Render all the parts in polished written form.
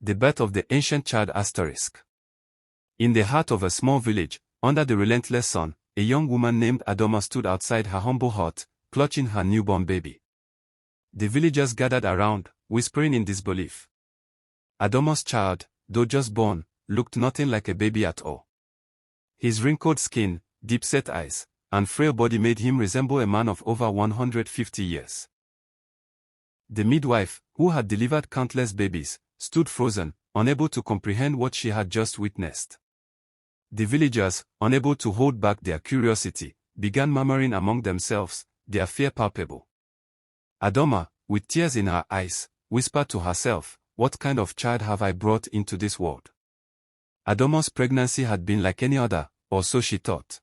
The birth of the ancient child asterisk. In the heart of a small village, under the relentless sun, a young woman named Adoma stood outside her humble hut, clutching her newborn baby. The villagers gathered around, whispering in disbelief. Adoma's child, though just born, looked nothing like a baby at all. His wrinkled skin, deep-set eyes, and frail body made him resemble a man of over 150 years. The midwife, who had delivered countless babies, stood frozen, unable to comprehend what she had just witnessed. The villagers, unable to hold back their curiosity, began murmuring among themselves, their fear palpable. Adoma, with tears in her eyes, whispered to herself, "What kind of child have I brought into this world?" Adoma's pregnancy had been like any other, or so she thought.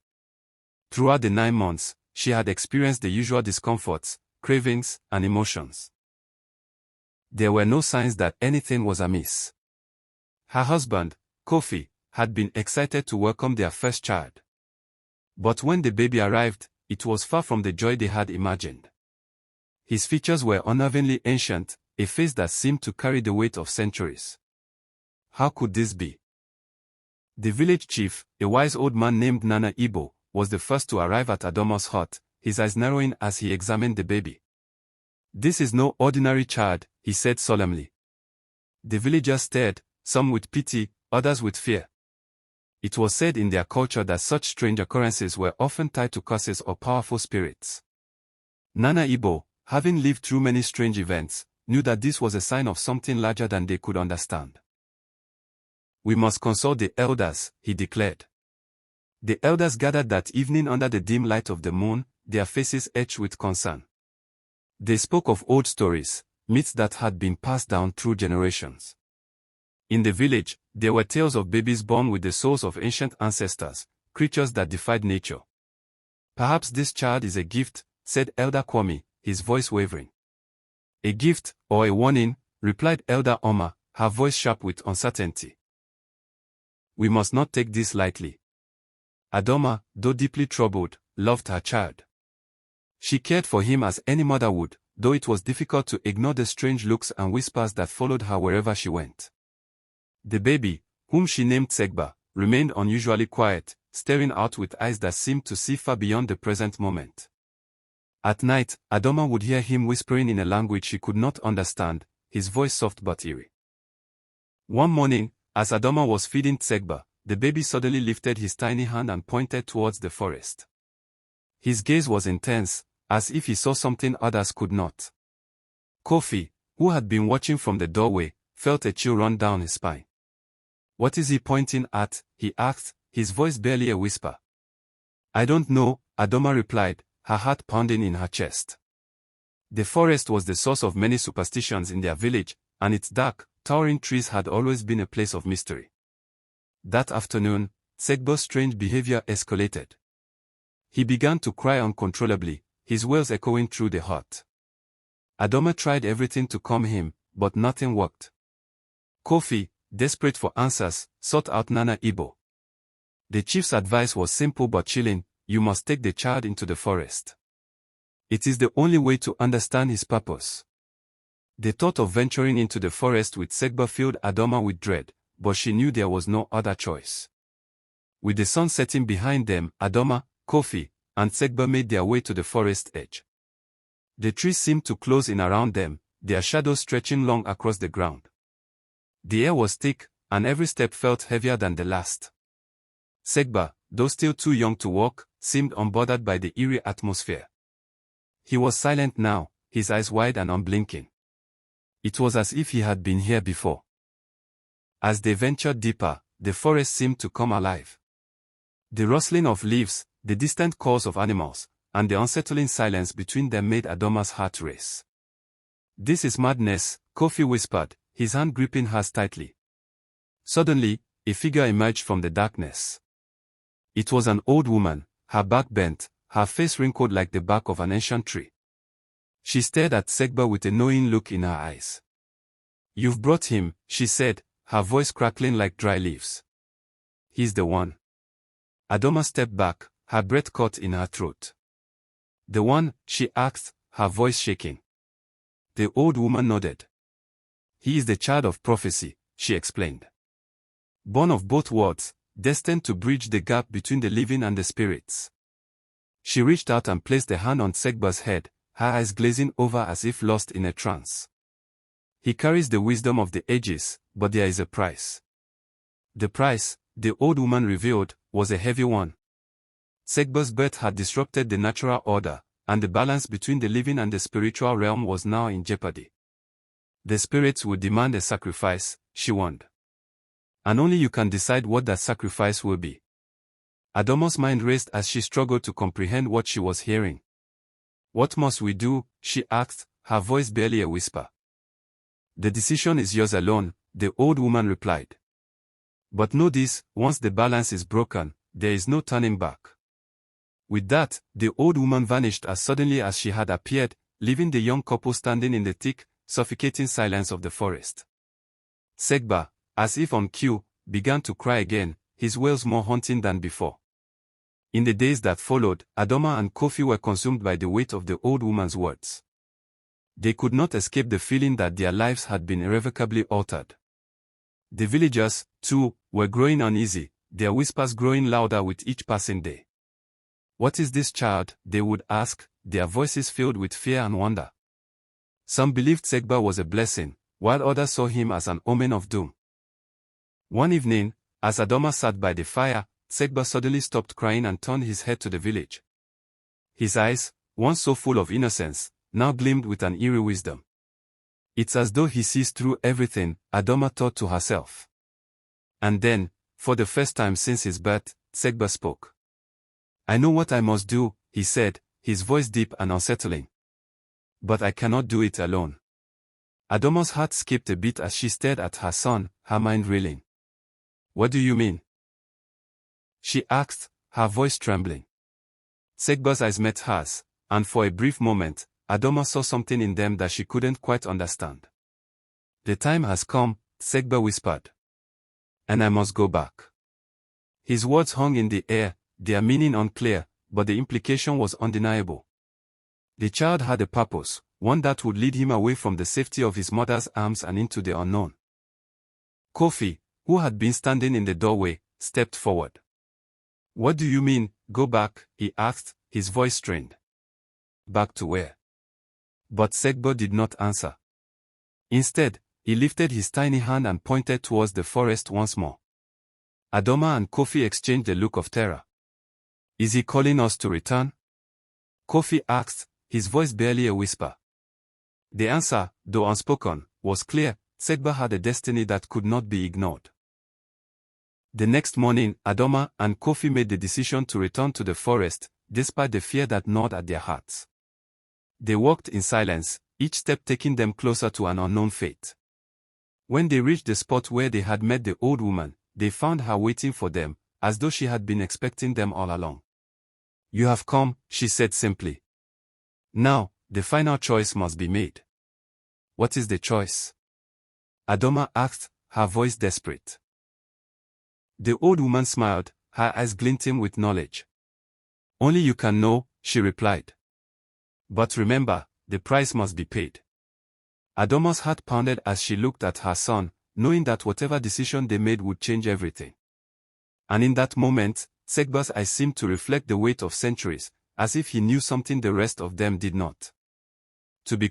Throughout the 9 months, she had experienced the usual discomforts, cravings, and emotions. There were no signs that anything was amiss. Her husband, Kofi, had been excited to welcome their first child. But when the baby arrived, it was far from the joy they had imagined. His features were unnervingly ancient, a face that seemed to carry the weight of centuries. How could this be? The village chief, a wise old man named Nana Igbo, was the first to arrive at Adoma's hut, his eyes narrowing as he examined the baby. "This is no ordinary child," he said solemnly. The villagers stared, some with pity, others with fear. It was said in their culture that such strange occurrences were often tied to curses or powerful spirits. Nana Igbo, having lived through many strange events, knew that this was a sign of something larger than they could understand. "We must consult the elders," he declared. The elders gathered that evening under the dim light of the moon, their faces etched with concern. They spoke of old stories, myths that had been passed down through generations. In the village, there were tales of babies born with the souls of ancient ancestors, creatures that defied nature. "Perhaps this child is a gift," said Elder Kwame, his voice wavering. "A gift, or a warning," replied Elder Oma, her voice sharp with uncertainty. "We must not take this lightly." Adoma, though deeply troubled, loved her child. She cared for him as any mother would, though it was difficult to ignore the strange looks and whispers that followed her wherever she went. The baby, whom she named Tsegba, remained unusually quiet, staring out with eyes that seemed to see far beyond the present moment. At night, Adoma would hear him whispering in a language she could not understand, his voice soft but eerie. One morning, as Adoma was feeding Tsegba, the baby suddenly lifted his tiny hand and pointed towards the forest. His gaze was intense, as if he saw something others could not. Kofi, who had been watching from the doorway, felt a chill run down his spine. "What is he pointing at?" he asked, his voice barely a whisper. "I don't know," Adoma replied, her heart pounding in her chest. The forest was the source of many superstitions in their village, and its dark, towering trees had always been a place of mystery. That afternoon, Tsegba's strange behavior escalated. He began to cry uncontrollably, his wails echoing through the hut. Adoma tried everything to calm him, but nothing worked. Kofi, desperate for answers, sought out Nana Igbo. The chief's advice was simple but chilling: "You must take the child into the forest. It is the only way to understand his purpose." The thought of venturing into the forest with Tsegba filled Adoma with dread, but she knew there was no other choice. With the sun setting behind them, Adoma, Kofi, and Tsegba made their way to the forest edge. The trees seemed to close in around them, their shadows stretching long across the ground. The air was thick, and every step felt heavier than the last. Tsegba, though still too young to walk, seemed unbothered by the eerie atmosphere. He was silent now, his eyes wide and unblinking. It was as if he had been here before. As they ventured deeper, the forest seemed to come alive. The rustling of leaves, the distant calls of animals, and the unsettling silence between them made Adoma's heart race. "This is madness," Kofi whispered, his hand gripping hers tightly. Suddenly, a figure emerged from the darkness. It was an old woman, her back bent, her face wrinkled like the bark of an ancient tree. She stared at Tsegba with a knowing look in her eyes. "You've brought him," she said, her voice crackling like dry leaves. "He's the one." Adoma stepped back, her breath caught in her throat. "The one?" she asked, her voice shaking. The old woman nodded. "He is the child of prophecy," she explained. Born of both worlds, destined to bridge the gap between the living and the spirits. She reached out and placed a hand on 𝐁𝐈𝐊𝐄's head, her eyes glazing over as if lost in a trance. He carries the wisdom of the ages, but there is a price. The price, the old woman revealed, was a heavy one. 𝐁𝐈𝐊𝐄's birth had disrupted the natural order, and the balance between the living and the spiritual realm was now in jeopardy. The spirits would demand a sacrifice, she warned. And only you can decide what that sacrifice will be. Adoma's mind raced as she struggled to comprehend what she was hearing. What must we do? She asked, her voice barely a whisper. The decision is yours alone, the old woman replied. But know this, once the balance is broken, there is no turning back. With that, the old woman vanished as suddenly as she had appeared, leaving the young couple standing in the thick, suffocating silence of the forest. 𝐁𝐈𝐊, as if on cue, began to cry again, his wails more haunting than before. In the days that followed, Adoma and Kofi were consumed by the weight of the old woman's words. They could not escape the feeling that their lives had been irrevocably altered. The villagers, too, were growing uneasy, their whispers growing louder with each passing day. What is this child? They would ask, their voices filled with fear and wonder. Some believed 𝐁𝐈𝐊 was a blessing, while others saw him as an omen of doom. One evening, as Adoma sat by the fire, 𝐁𝐈𝐊 suddenly stopped crying and turned his head to the village. His eyes, once so full of innocence, now gleamed with an eerie wisdom. It's as though he sees through everything, Adoma thought to herself. And then, for the first time since his birth, 𝐁𝐈𝐊 spoke. I know what I must do, he said, his voice deep and unsettling. But I cannot do it alone. Adoma's heart skipped a beat as she stared at her son, her mind reeling. What do you mean? She asked, her voice trembling. 𝐁𝐈𝐊's eyes met hers, and for a brief moment, Adoma saw something in them that she couldn't quite understand. The time has come, 𝐁𝐈𝐊 whispered. And I must go back. His words hung in the air, their meaning unclear, but the implication was undeniable. The child had a purpose, one that would lead him away from the safety of his mother's arms and into the unknown. Kofi, who had been standing in the doorway, stepped forward. What do you mean, go back? He asked, his voice strained. Back to where? But 𝐁𝐈𝐊 did not answer. Instead, he lifted his tiny hand and pointed towards the forest once more. Adoma and Kofi exchanged a look of terror. Is he calling us to return? Kofi asked, his voice barely a whisper. The answer, though unspoken, was clear. 𝐁𝐈𝐊 had a destiny that could not be ignored. The next morning, Adoma and Kofi made the decision to return to the forest, despite the fear that gnawed at their hearts. They walked in silence, each step taking them closer to an unknown fate. When they reached the spot where they had met the old woman, they found her waiting for them, as though she had been expecting them all along. You have come, she said simply. Now, the final choice must be made. What is the choice? Adoma asked, her voice desperate. The old woman smiled, her eyes glinting with knowledge. Only you can know, she replied. But remember, the price must be paid. Adoma's heart pounded as she looked at her son, knowing that whatever decision they made would change everything. And in that moment, 𝐁𝐈𝐊's eyes seemed to reflect the weight of centuries, as if he knew something the rest of them did not. To be